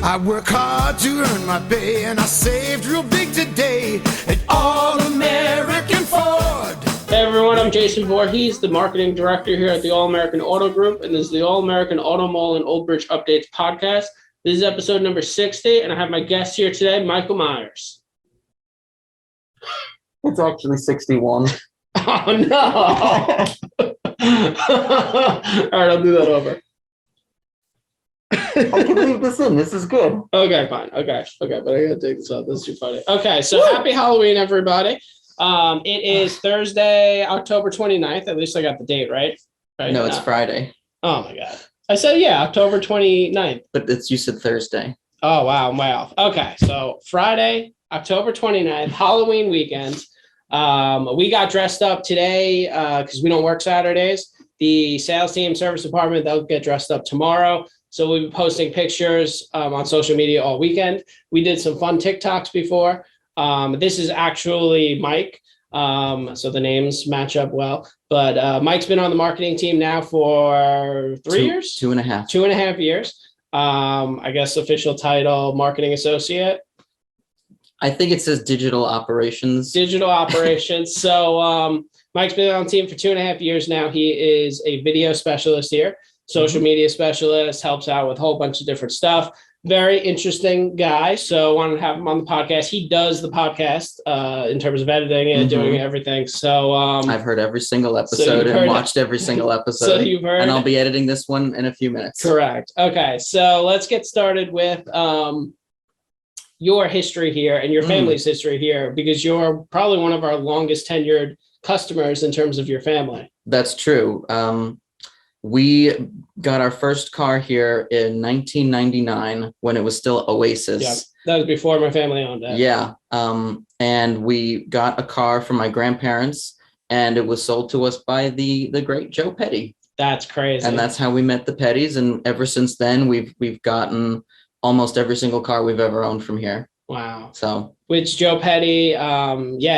I work hard to earn my pay, and I saved real big today at All-American Ford. Hey everyone, I'm Jason Voorhees, the marketing director here at the All-American Auto Group, and this is the All-American Auto Mall and Old Bridge Updates podcast. This is episode number 60, and I have my guest here today, Michael Myers. It's actually 61. Oh, no. All right, I'll do that over. I can leave this in. This is good. Okay, fine. Okay, but I gotta take this out. This is too funny. Okay, so happy Halloween, everybody. It is Thursday, October 29th. At least I got the date right. No, it's Friday. Oh, my God. I said, yeah, October 29th. But you said Thursday. Oh, wow. I'm way off. Okay, so Friday, October 29th, Halloween weekend. We got dressed up today because we don't work Saturdays. The sales team, service department, they'll get dressed up tomorrow. So we'll be posting pictures on social media all weekend. We did some fun TikToks before. This is actually Mike. So the names match up well. But Mike's been on the marketing team now for 3 years? 2.5. 2.5 years. I guess official title, marketing associate. I think it says digital operations. Digital operations. So Mike's been on the team for 2.5 years now. He is a video specialist here. Social media specialist, helps out with a whole bunch of different stuff. Very interesting guy. So I wanted to have him on the podcast. He does the podcast in terms of editing and doing everything. So I've heard every single episode and watched every single episode. So you've heard, and I'll be editing this one in a few minutes. Correct. Okay, so let's get started with your history here and your family's history here, because you're probably one of our longest tenured customers in terms of your family. That's true. We got our first car here in 1999 when it was still Oasis. Yeah, that was before my family owned it. Yeah. And we got a car from my grandparents, and it was sold to us by the great Joe Petty. That's crazy. And that's how we met the Pettys. And ever since then, we've gotten almost every single car we've ever owned from here. Wow. So, which Joe Petty,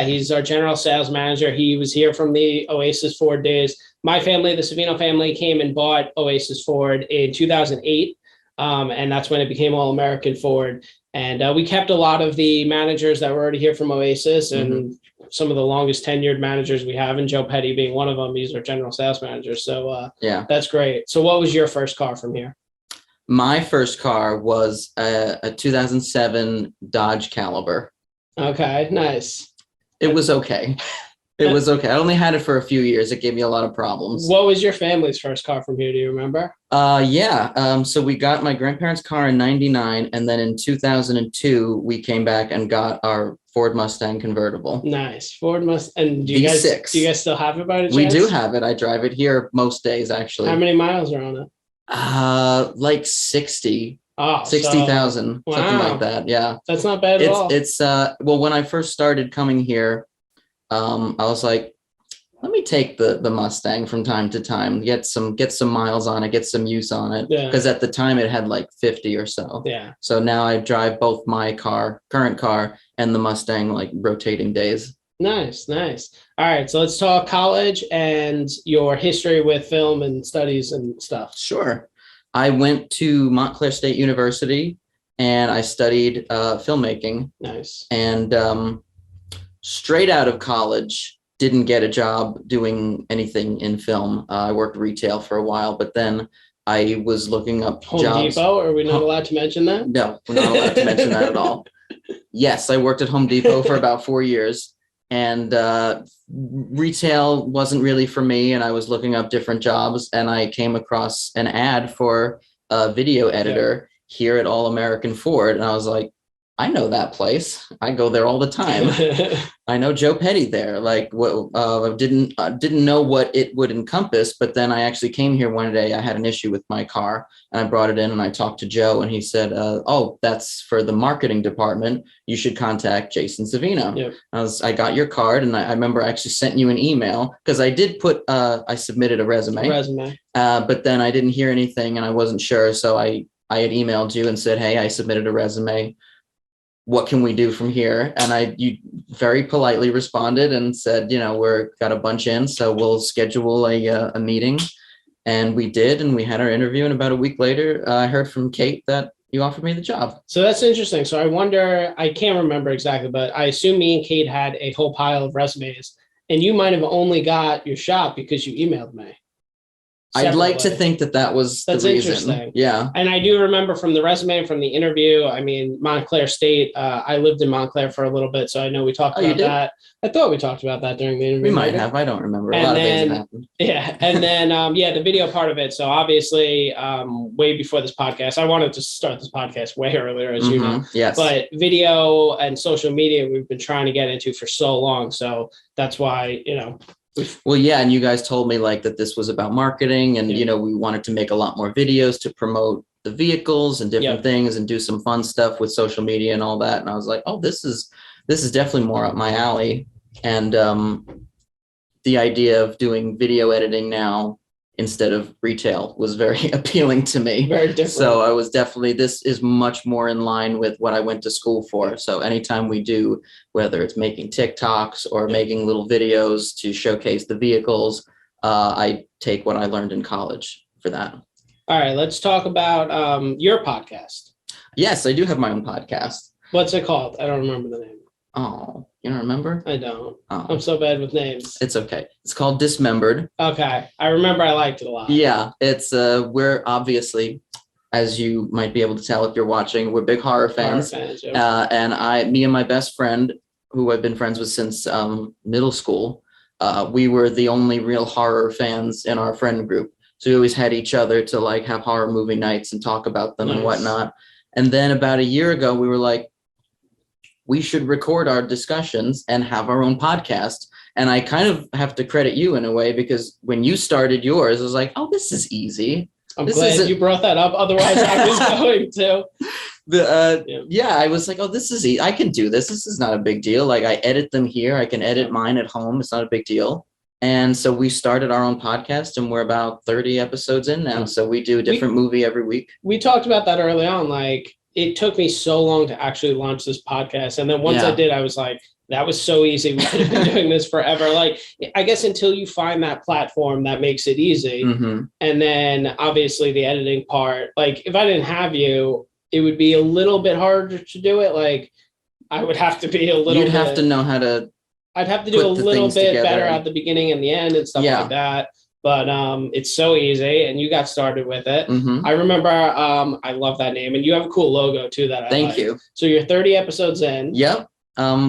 he's our general sales manager. He was here from the Oasis Ford days. My family, the Savino family, came and bought Oasis Ford in 2008. And that's when it became All-American Ford. And we kept a lot of the managers that were already here from Oasis and some of the longest tenured managers we have, and Joe Petty being one of them. He's our general sales manager. So that's great. So what was your first car from here? My first car was a 2007 Dodge Caliber. Okay, nice. It was okay. It was okay. I only had it for a few years. It gave me a lot of problems. What was your family's first car from here? Do you remember? So we got my grandparents' car in 99. And then in 2002, we came back and got our Ford Mustang convertible. Nice. Ford Mustang. And do you guys still have it by the chance? We do have it. I drive it here most days, actually. How many miles are on it? Like 60,000, wow. something like that. Yeah. That's not bad at all. It's well, when I first started coming here, I was like, let me take the Mustang from time to time, get some miles on it, get some use on it. Because at the time it had like 50 or so. Yeah. So now I drive both my current car, and the Mustang, like rotating days. Nice. All right, so let's talk college and your history with film and studies and stuff. Sure. I went to Montclair State University and I studied filmmaking. Nice. And straight out of college, didn't get a job doing anything in film. I worked retail for a while, but then I was looking up Home jobs. Depot? Are we not allowed to mention that? No, we're not allowed to mention that at all. Yes, I worked at Home Depot for about 4 years. And retail wasn't really for me, and I was looking up different jobs, and I came across an ad for a video editor here at All-American Ford, and I was like, I know that place. I go there all the time. I know Joe Petty there. Like, what? Didn't know what it would encompass, but then I actually came here one day. I had an issue with my car, and I brought it in, and I talked to Joe, and he said, "Oh, that's for the marketing department. You should contact Jason Savino." Yep. I got your card, and I remember I actually sent you an email because I did put I submitted a resume. But then I didn't hear anything, and I wasn't sure, so I had emailed you and said, "Hey, I submitted a resume. What can we do from here?" And you very politely responded and said, we're got a bunch in, so we'll schedule a meeting. And we did, and we had our interview. And about a week later, I heard from Kate that you offered me the job. So that's interesting. So I wonder, I can't remember exactly, but I assume me and Kate had a whole pile of resumes, and you might have only got your shot because you emailed me. I'd like to separately. think that was That's the reason. interesting. Yeah. And I do remember from the resume and from the interview, I mean, Montclair State, I lived in Montclair for a little bit, so I know we talked Oh, you about did? that. I thought we talked about that during the interview. We might maybe. have. I don't remember. A And lot of things then- have happened. Yeah. And then, yeah, the video part of it. So obviously, way before this podcast, I wanted to start this podcast way earlier, as you know. Yes. But video and social media, we've been trying to get into for so long. So that's why, you know. Well, yeah. And you guys told me like that this was about marketing and, Yeah. you know, we wanted to make a lot more videos to promote the vehicles and different Yep. things and do some fun stuff with social media and all that. And I was like, oh, this is definitely more up my alley. And the idea of doing video editing now instead of retail was very appealing to me. Very different. So I was definitely, this is much more in line with what I went to school for. So anytime we do, whether it's making TikToks or making little videos to showcase the vehicles, I take what I learned in college for that. All right, let's talk about your podcast. Yes, I do have my own podcast. What's it called? I don't remember the name. Oh, you don't remember? I don't. Oh, I'm so bad with names. it's okay. It's called Dismembered. Okay. I remember I liked it a lot. Yeah, it's we're obviously, as you might be able to tell if you're watching, we're big horror fans. Yeah. And me and my best friend, who I've been friends with since middle school, we were the only real horror fans in our friend group. So we always had each other to like have horror movie nights and talk about them and Nice. whatnot. And then about a year ago, we were like, we should record our discussions and have our own podcast. And I kind of have to credit you in a way, because when you started yours, I was like, oh, this is easy. I'm this glad isn't- you brought that up. Otherwise, I was going to. Yeah, I was like, oh, this is easy. I can do this. This is not a big deal. Like I edit them here. I can edit mine at home. It's not a big deal. And so we started our own podcast and we're about 30 episodes in now. So we do a different movie every week. We talked about that early on. Like, it took me so long to actually launch this podcast. And then once I Yeah. did, I was like, that was so easy. We could have been doing this forever. Like, I guess until you find that platform that makes it easy. Mm-hmm. And then obviously the editing part, like if I didn't have you, it would be a little bit harder to do it. Like I would have to be a little You'd bit, have to know how to. I'd have to do a put the little things bit together. better at the beginning and the end and stuff Yeah. like that. But it's so easy and you got started with it. Mhm. I remember I love that name and you have a cool logo too that I Thank like. you. So you're 30 episodes in. Yep.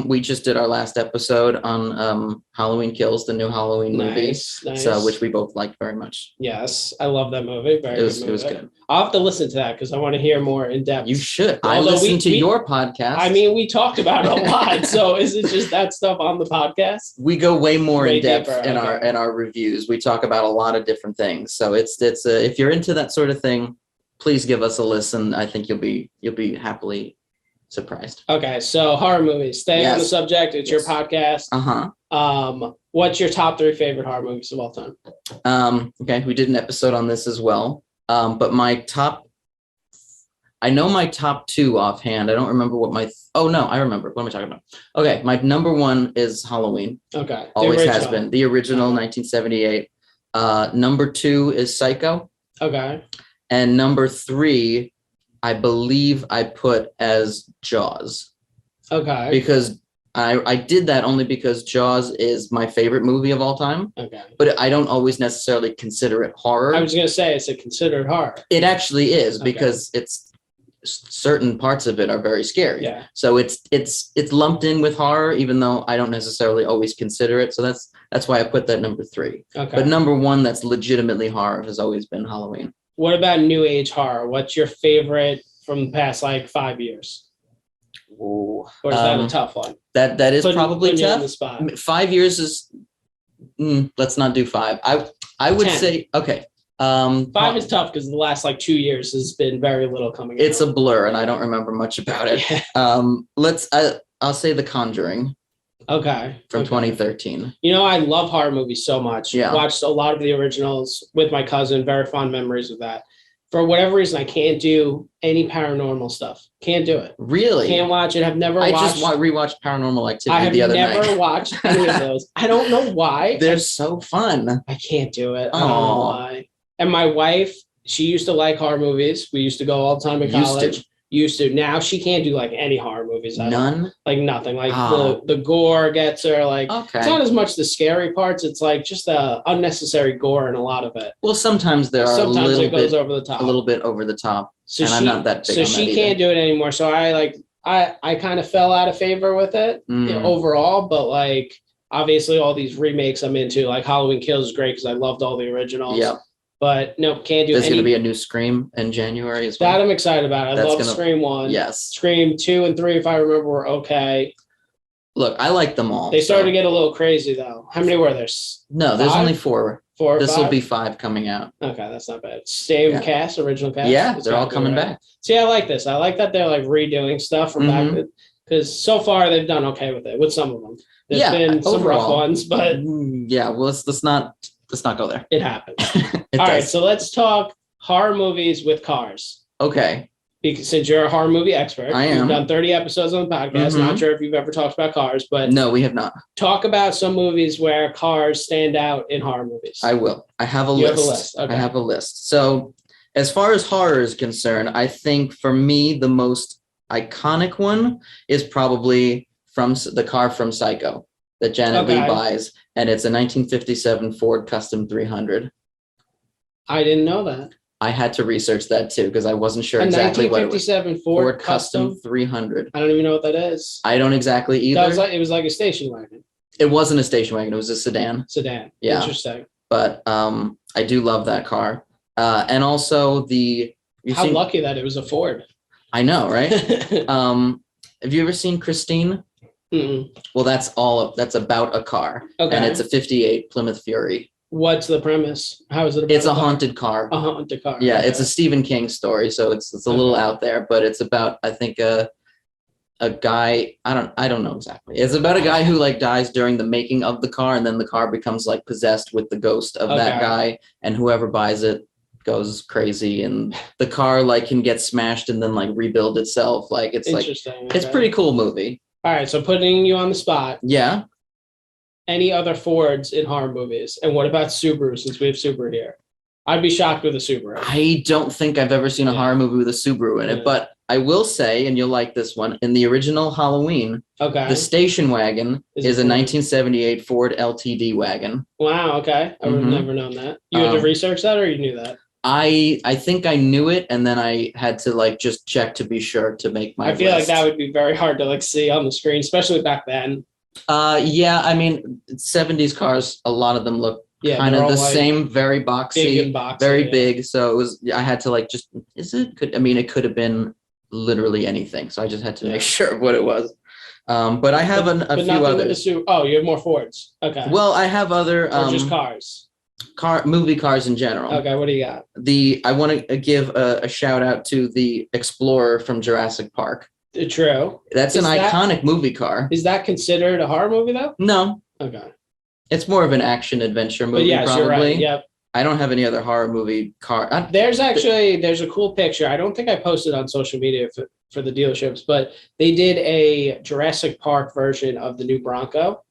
We just did our last episode on Halloween Kills, the new Halloween movie, Nice. so which we both liked very much. Yes, I love that movie. Very It was good movie. good. I'll have to listen to that because I want to hear more in depth. You should. I Although listened to we- your podcast. I mean, we talked about it a lot. So is it just that stuff on the podcast? we go way more Way in depth deeper, in okay. our reviews. We talk about a lot of different things. So it's if you're into that sort of thing, please give us a listen. I think you'll be happily surprised. Okay, so horror movies. Stay on the Yes. subject. It's Yes. your podcast. What's your top 3 favorite horror movies of all time? Okay, we did an episode on this as well. But I know my top 2 offhand. I don't remember what oh no, I remember. What am I talking about? Okay, my number 1 is Halloween. Okay. the Always has original. been. The original, Okay. 1978. Number 2 is Psycho. Okay. And number 3, I believe I put as Jaws, Okay. because I did that only because Jaws is my favorite movie of all time, Okay. but I don't always necessarily consider it horror. I was gonna say it's a considered horror. It actually is, Okay. because it's certain parts of it are very scary. Yeah. So it's lumped in with horror, even though I don't necessarily always consider it. So that's why I put that number 3. Okay. But number 1 that's legitimately horror has always been Halloween. What about new age horror? What's your favorite from the past like 5 years? Ooh. Or is that a tough one? That is probably putting you on tough. the spot. 5 years is. Let's not do 5. I would 10. say okay. 5 is tough because the last like 2 years has been very little coming out. It's a blur, and I don't remember much about it. Yeah. I'll say The Conjuring Okay. from Okay. 2013. You know, I love horror movies so much. Yeah. Watched a lot of the originals with my cousin. Very fond memories of that. For whatever reason, I can't do any paranormal stuff. Can't do it. Really? Can't watch it. Have never I watched. just rewatched Paranormal I Activity have the other never night. watched any of those. I don't know why. They're so fun. I can't do it. I don't know Aw. why. And my wife, she used to like horror movies. We used to go all the time in Used college. to. used to. Now she can't do like any horror movies. None? Like nothing. Like Oh. the gore gets her. Like Okay. it's not as much the scary parts. It's like just the unnecessary gore in a lot of it. Well, sometimes there are Sometimes it goes over the a top. little bit over the top. So and I'm not that big so on she that can't either. do it anymore. So I kind of fell out of favor with it overall, but like obviously all these remakes I'm into, like Halloween Kills is great because I loved all the originals. Yeah. But no, can't do There's any. going to be a new Scream in January as well. That I'm excited about. I love Scream 1. Yes. Scream 2 and 3, if I remember, were okay. Look, I like them all. They started to get a little crazy though. How many were there? No, there's only 4. 4 or This 5? will be 5 coming out. Okay, that's not bad. Same cast, original cast. Yeah, It's they're all gotta be coming right. back. See, I like this. I like that they're like redoing stuff from back then. Because so far they've done okay with it, with some of them. There's been some rough ones, but yeah, well, let's not go there. It happens. It all does. right, so let's talk horror movies with cars. Okay. Because since you're a horror movie expert, I am. You've done 30 episodes on the podcast. Not sure if you've ever talked about cars, but no, we have not. Talk about some movies where cars stand out in horror movies. I will. I have a You list. have a list. Okay. I have a list. So, as far as horror is concerned, I think for me the most iconic one is probably from the car from Psycho that Janet Leigh buys, and it's a 1957 Ford Custom 300. I didn't know that. I had to research that too because I wasn't sure exactly what it was. 1957 Ford Custom 300. I don't even know what that is. I don't exactly either. It was like a station wagon. It wasn't a station wagon. It was a sedan. Sedan. Yeah. Interesting. But I do love that car. And also How lucky that it was a Ford. I know, right? Have you ever seen Christine? Mm-mm. Well, that's about a car. Okay. And it's a 58 Plymouth Fury. What's the premise? How is it about It's a haunted car. A haunted car. Yeah, okay. it's a Stephen King story, so it's a little out there, but it's about, I think, a guy, I don't know exactly. It's about a guy who like dies during the making of the car, and then the car becomes like possessed with the ghost of that guy, and whoever buys it goes crazy, and the car like can get smashed and then like rebuild itself. Like it's it's pretty cool movie. All right, so putting you on the spot. Yeah. Any other Fords in horror movies? And what about Subaru, since we have Subaru here? I'd be shocked with a Subaru. I don't think I've ever seen a horror movie with a Subaru in it, but I will say, and you'll like this one, in the original Halloween, the station wagon is a 1978 Ford Ltd Wagon. Wow, okay. I would have never known that. You had to research that, or you knew that? I think I knew it, and then I had to like just check to be sure to make my I feel list. like that would be very hard to like see on the screen, especially back then. Yeah, I mean, 70s cars, a lot of them look kind of the same, very boxy, big and boxy, very big. So it was, I had to like just, it could have been literally anything. So I just had to make sure of what it was. But I have a few others. Oh, you have more Fords. Okay. Well, I have other or just cars. Movie cars in general. Okay, what do you got? I want to give a shout out to the Explorer from Jurassic Park. True. That's an iconic movie car. Is that considered a horror movie though? No. Okay. It's more of an action adventure movie. But yes, probably. You're right. Yep. I don't have any other horror movie car. There's a cool picture. I don't think I posted on social media for the dealerships, but they did a Jurassic Park version of the new Bronco.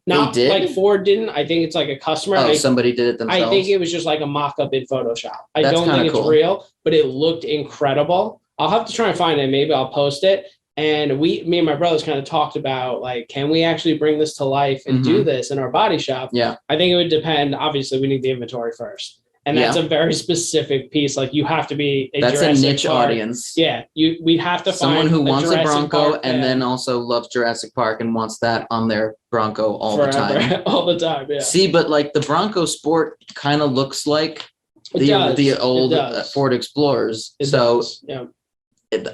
Not like Ford didn't. I think it's like a customer. Oh, somebody did it themselves. I think it was just like a mock-up in Photoshop. I don't think it's real, but it looked incredible. I'll have to try and find it. Maybe I'll post it. And me and my brothers kind of talked about like, can we actually bring this to life and do this in our body shop? Yeah. I think it would depend. Obviously, we need the inventory first. And that's a very specific piece. Like you have to be that's a niche audience. Yeah. We'd have to someone find who wants a Bronco Park and then also loves Jurassic Park and wants that on their Bronco all the time. All the time, yeah. See, but like the Bronco Sport kind of looks like the old Ford Explorers.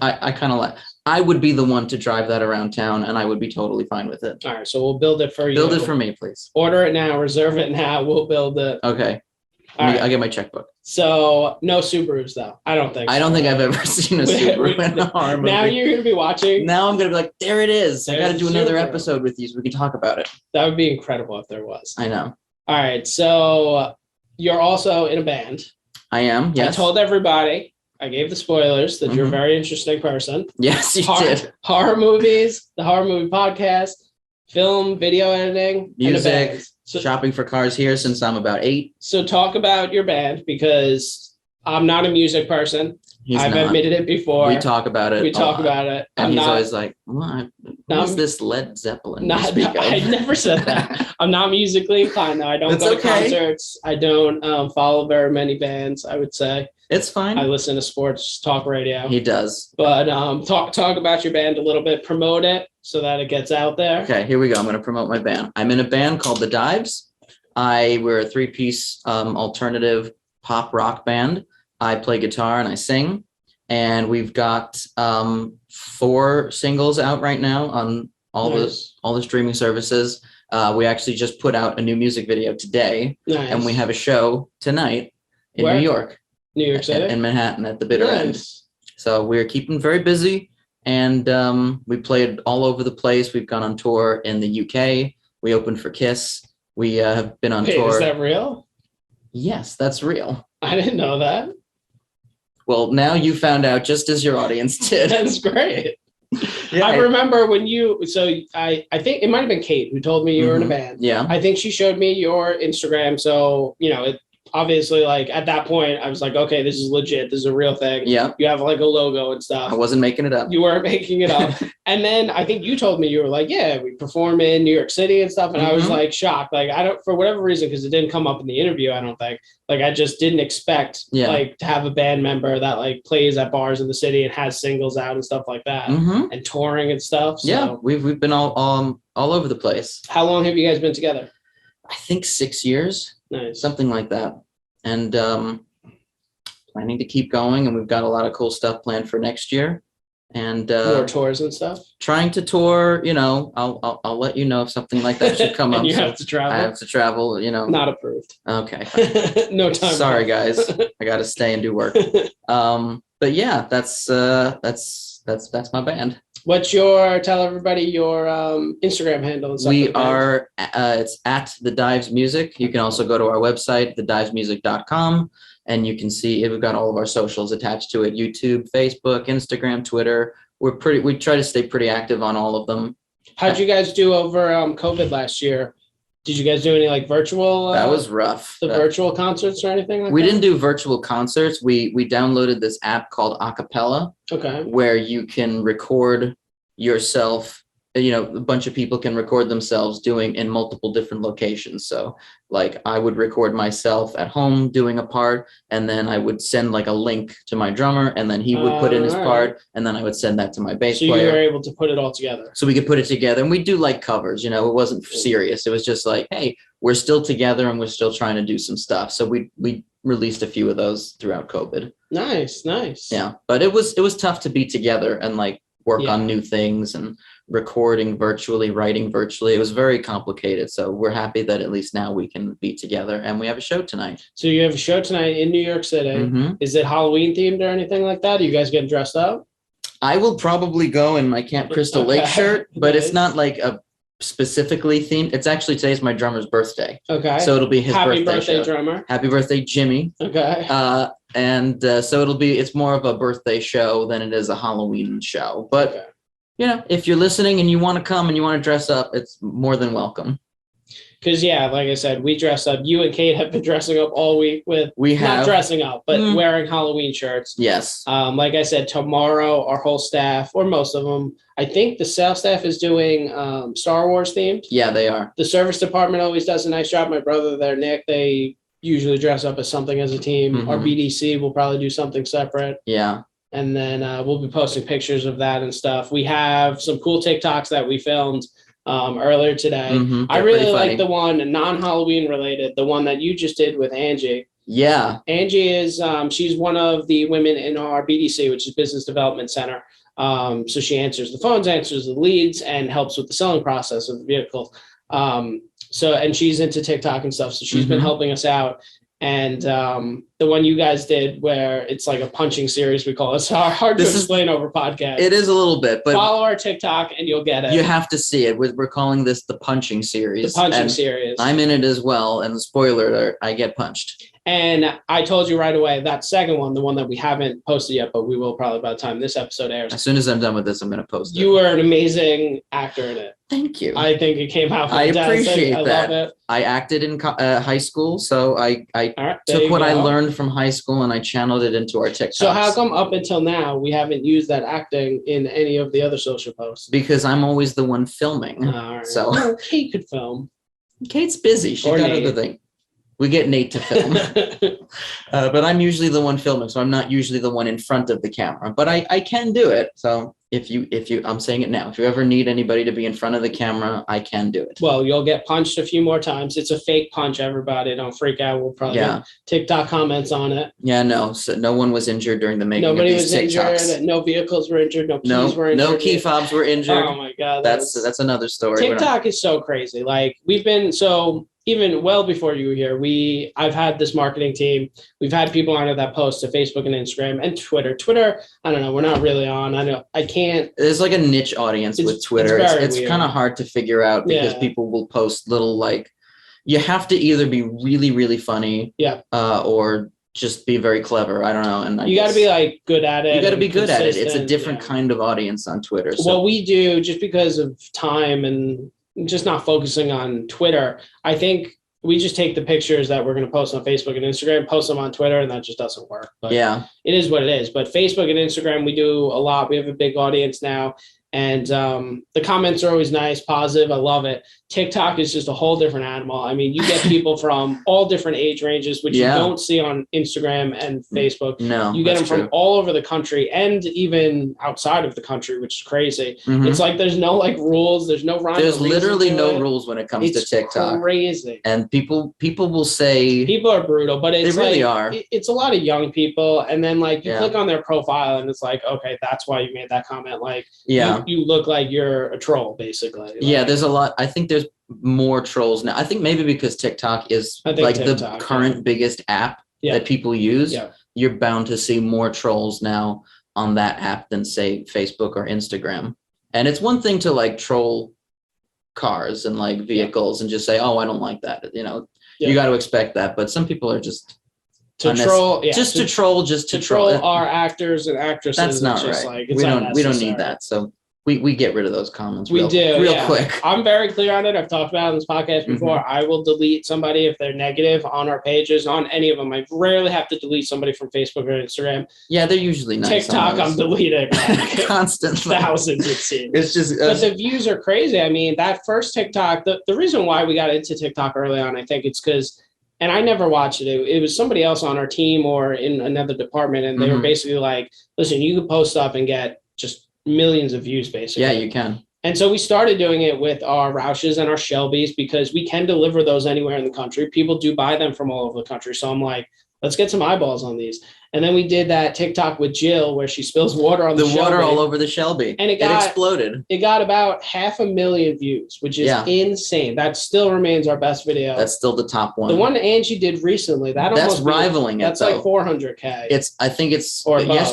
I kind of like. I would be the one to drive that around town, and I would be totally fine with it. All right, so we'll build it for you. Build it for me, please. Order it now. Reserve it now. We'll build it. Okay. I'll get my checkbook. So no Subarus, though. I don't think. I don't think I've ever seen a Subaru in a horror movie. Now you're going to be watching. Now I'm going to be like, there it is. I got to do another episode with you so we can talk about it. That would be incredible if there was. I know. All right, so you're also in a band. I am. Yes. I told everybody. I gave the spoilers that you're a very interesting person. Yes, you did. Horror movies, the horror movie podcast, film, video editing, music, shopping for cars here since I'm about 8. So talk about your band because I'm not a music person. He's I've not. admitted it before. We talk about it. We a talk lot. about it. And I'm he's not, always like, what is this Led Zeppelin you speak of? I never said that. I'm not musically inclined though. I don't It's go to okay. concerts. I don't follow very many bands, I would say. It's fine. I listen to sports talk radio. He does. But talk about your band a little bit, promote it so that it gets out there. Okay, here we go. I'm going to promote my band. I'm in a band called The Dives. We're a 3-piece alternative pop rock band. I play guitar and I sing. And we've got 4 singles out right now on all the streaming services. We actually just put out a new music video today. Nice. And we have a show tonight in New York. New York City? In Manhattan at the bitter end. So we're keeping very busy. And we played all over the place. We've gone on tour in the UK. We opened for Kiss. We have been on tour. Is that real? Yes, that's real. I didn't know that. Well, now you found out just as your audience did. That's great. Yeah, I remember when I think it might have been Kate who told me you were in a band. Yeah. I think she showed me your Instagram. So, obviously, like at that point, I was like, okay, this is legit. This is a real thing. Yeah. You have like a logo and stuff. I wasn't making it up. You weren't making it up. And then I think you told me you were like, yeah, we perform in New York City and stuff. And I was like shocked. Like, I don't, for whatever reason, because it didn't come up in the interview, I don't think. Like, I just didn't expect like to have a band member that like plays at bars in the city and has singles out and stuff like that and touring and stuff. So. Yeah, we've been all over the place. How long have you guys been together? I think 6 years. Nice. Something like that. And planning to keep going, and we've got a lot of cool stuff planned for next year. And more tours and stuff. Trying to tour, I'll let you know if something like that should come up. You have to travel. I have to travel, Not approved. Okay. No time. Sorry, guys. I got to stay and do work. But yeah, that's my band. Tell everybody your Instagram handle and stuff. It's at The Dives Music. You can also go to our website, thedivesmusic.com, and you can see we've got all of our socials attached to it: YouTube, Facebook, Instagram, Twitter. We try to stay pretty active on all of them. How'd you guys do over COVID last year? Did you guys do any like virtual? That was rough. Virtual concerts or anything like that? We didn't do virtual concerts. We downloaded this app called Acapella. Okay. Where you can record yourself. A bunch of people can record themselves doing in multiple different locations. So like I would record myself at home doing a part, and then I would send like a link to my drummer, and then he would put in his part, and then I would send that to my bass player. So you were able to put it all together. So we could put it together, and we do like covers, it wasn't serious. It was just like, hey, we're still together and we're still trying to do some stuff. So we released a few of those throughout COVID. Nice. Yeah. But it was tough to be together and like work on new things and recording virtually, writing virtually. It was very complicated. So we're happy that at least now we can be together, and we have a show tonight. So you have a show tonight in New York City. Is it Halloween themed or anything like that? Are you guys getting dressed up? I will probably go in my Camp Crystal Lake shirt, but it's not like a specifically themed. It's actually today's my drummer's birthday. Okay. So it'll be his Happy birthday show. drummer. Happy birthday, Jimmy. Okay. So it's more of a birthday show than it is a Halloween show. But if you're listening and you want to come and you want to dress up, it's more than welcome. Because like I said, we dressed up. You and Kate have been dressing up all week not dressing up, but wearing Halloween shirts. Yes. Like I said, tomorrow our whole staff, or most of them, I think the sales staff is doing Star Wars themed. Yeah, they are. The service department always does a nice job. My brother there, Nick, they usually dress up as something as a team. Our BDC will probably do something separate. Yeah. And then we'll be posting pictures of that and stuff. We have some cool TikToks that we filmed earlier today. I really like the one non-Halloween related, the one that you just did with Angie. Yeah. Angie is, she's one of the women in our BDC, which is Business Development Center. So she answers the phones, answers the leads, and helps with the selling process of the vehicle. And she's into TikTok and stuff. So she's been helping us out. And the one you guys did where it's like a punching series, we call it. It's hard to explain over podcast. It is a little bit, but follow our TikTok and you'll get it. You have to see it. We're calling this the punching series. The punching series. I'm in it as well. And the spoiler alert, I get punched. And I told you right away, that second one, the one that we haven't posted yet, but we will probably by the time this episode airs. As soon as I'm done with this, I'm going to post it. You were an amazing actor in it. Thank you. I think it came out fantastic. I appreciate that. I love it. I acted in high school, so I right, took what I learned from high school and I channeled it into our TikToks. So how come up until now we haven't used that acting in any of the other social posts? Because I'm always the one filming. All right. So well, Kate could film. Kate's busy. She's Or got Nate. other thing. We get Nate to film. But I'm usually the one filming, so I'm not usually the one in front of the camera. But I can do it. So if you I'm saying it now, if you ever need anybody to be in front of the camera, I can do it. Well, you'll get punched a few more times. It's a fake punch, everybody. Don't freak out. We'll probably get TikTok comments on it. Yeah, no. So no one was injured during the making Nobody of these was TikToks. injured. No vehicles were injured. No keys were injured. No key fobs were injured. Oh my God. That's another story. TikTok is so crazy. Like even well before you were here, I've had this marketing team. We've had people on it that post to Facebook and Instagram and Twitter. Twitter, I don't know. We're not really on. I know I can't. There's like a niche audience with Twitter. It's kind of hard to figure out because people will post little you have to either be really, really funny, or just be very clever. I don't know. And you got to be good at it. You got to be good at it. It's a different kind of audience on Twitter. So. What we do, just because of time and just not focusing on Twitter, I think we just take the pictures that we're going to post on Facebook and Instagram, post them on Twitter, and that just doesn't work. But it is what it is. But Facebook and Instagram, we do a lot. We have a big audience now. And the comments are always nice, positive. I love it. TikTok is just a whole different animal. I mean, you get people from all different age ranges, which you don't see on Instagram and Facebook. No, you get them from all over the country and even outside of the country, which is crazy. Mm-hmm. It's like there's no rules. There's no rhyme. There's literally no rules when it comes to TikTok. Crazy. And people will say people are brutal, but it's they really are. It's a lot of young people, and then you click on their profile, and it's like, okay, that's why you made that comment. You look like you're a troll, basically. There's a lot. I think there's more trolls now. I think maybe because TikTok is the current biggest app that people use. Yeah. You're bound to see more trolls now on that app than say Facebook or Instagram. And it's one thing to troll cars and vehicles and just say, oh, I don't like that. You got to expect that. But some people are just to troll our actors and actresses. That's not right. We don't need that. So we get rid of those comments real quick. I'm very clear on it. I've talked about it on this podcast before. Mm-hmm. I will delete somebody if they're negative on our pages, on any of them. I rarely have to delete somebody from Facebook or Instagram. Yeah, they're usually nice. TikTok, I'm deleting constantly. Thousands, it seems. It's just, but the views are crazy. I mean, that first TikTok, the reason why we got into TikTok early on, I think it's because, and I never watched it. It was somebody else on our team or in another department, and they were basically like, listen, you can post up and get just millions of views, basically. Yeah, you can. And so we started doing it with our Roushes and our Shelbys because we can deliver those anywhere in the country. People do buy them from all over the country. So I'm like, let's get some eyeballs on these. And then we did that TikTok with Jill where she spills water on the Shelby. Water all over the Shelby. And it exploded. It got about 500,000 views, which is insane. That still remains our best video. That's still the top one. The one Angie did recently, that's rivaling it. That's like 400K. I think it's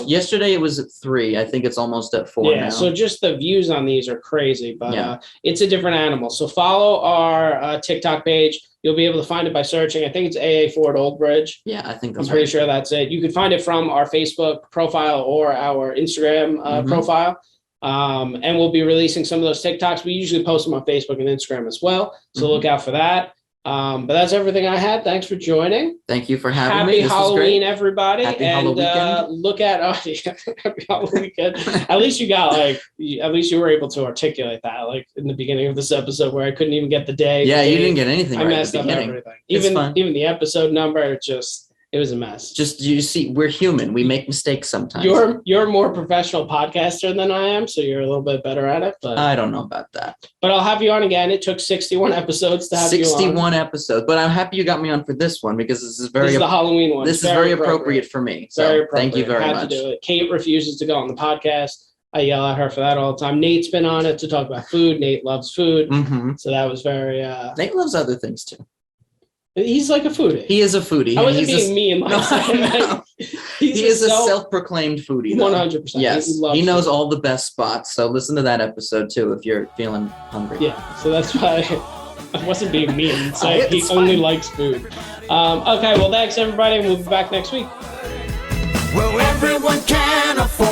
yesterday it was at 3. I think it's almost at 4 now. So just the views on these are crazy, but it's a different animal. So follow our TikTok page. You'll be able to find it by searching. I think it's AA Ford Oldbridge. Yeah, I think that's I'm pretty sure that's it. You can find it from our Facebook profile or our Instagram profile. And we'll be releasing some of those TikToks. We usually post them on Facebook and Instagram as well. So look out for that. But that's everything I had. Thanks for joining. Thank you for having me. Happy Halloween, everybody. Happy Halloween. Look at Happy Halloween weekend. At least you got at least you were able to articulate that in the beginning of this episode where I couldn't even get the day. Yeah, you didn't get anything right. I messed up everything. Even the episode number, it was a mess. Just, you see, we're human. We make mistakes sometimes. You're a more professional podcaster than I am, so you're a little bit better at it. But I don't know about that. But I'll have you on again. It took 61 episodes to have you on. 61 episodes. But I'm happy you got me on for this one because this is the Halloween one. This is very appropriate for me. So thank you very much. To do it. Kate refuses to go on the podcast. I yell at her for that all the time. Nate's been on it to talk about food. Nate loves food. Mm-hmm. So that was very... Nate loves other things too. He's like a foodie. He is a foodie. I wasn't being mean. He is a self-proclaimed foodie. 100%. Yes, he knows all the best spots. So listen to that episode too if you're feeling hungry. Yeah, so that's why I wasn't being mean. So he It's only fine. likes food. Okay, well, thanks everybody. We'll be back next week. Well, everyone can afford